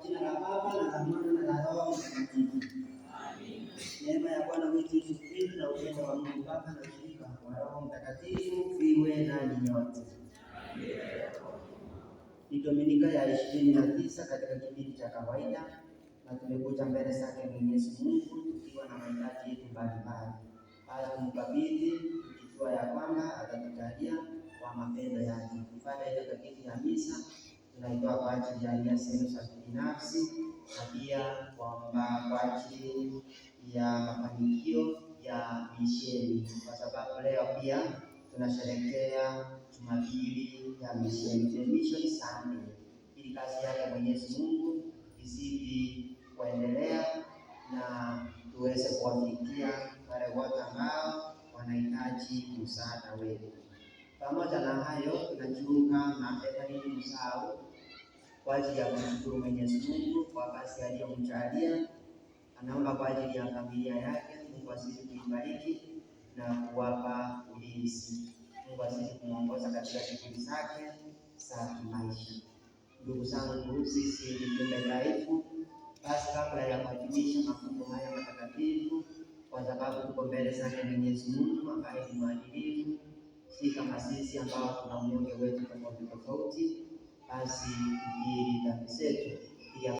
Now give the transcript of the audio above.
Jina la Baba na la Mwana na la Roho Mtakatifu. Neema ya Bwana wetu Yesu Kristo na upendo wa Mungu Baba na ushirika wa Roho Mtakatifu viwe nanyi nyote. Ni Dominika ya 29 katika kipindi cha kawaida, na tumekuja mbele zake Mwenyezi Mungu tukiwa na mahitaji yetu mbalimbali. Haya kumkabidhi tukijua ya kwamba atatujalia kwa mapendo yake. Ibada ya takatifu ya misa tunaitoa kwa ajili ya nia zetu za binafsi na pia kwa ajili ya mafanikio ya misheni, kwa sababu leo pia tunasherehekea Jumapili ya misheni, the mission Sunday, ili kazi yake Mwenyezi Mungu izidi kuendelea na tuweze kuwafikia wale wote ambao wanahitaji msaada wetu. Pamoja na hayo, tunajiunga na Evangelii Msao kwa ajili ya kumshukuru Mwenyezi Mungu kwa kazi aliyomjalia. Anaomba kwa ajili ya familia yake, Mungu azidi kuibariki na kuwapa ulinzi. Mungu azidi kumuongoza katika shughuli zake za kimaisha. Ndugu zangu, sisi ni viumbe dhaifu. Basi kabla ya kuadhimisha mafumbo haya matakatifu, kwa sababu tuko mbele zake Mwenyezi Mungu ambaye ni mwadilifu, si kama sisi ambao tuna unyonge wetu tofauti tofauti, basi tukiri dhambi zetu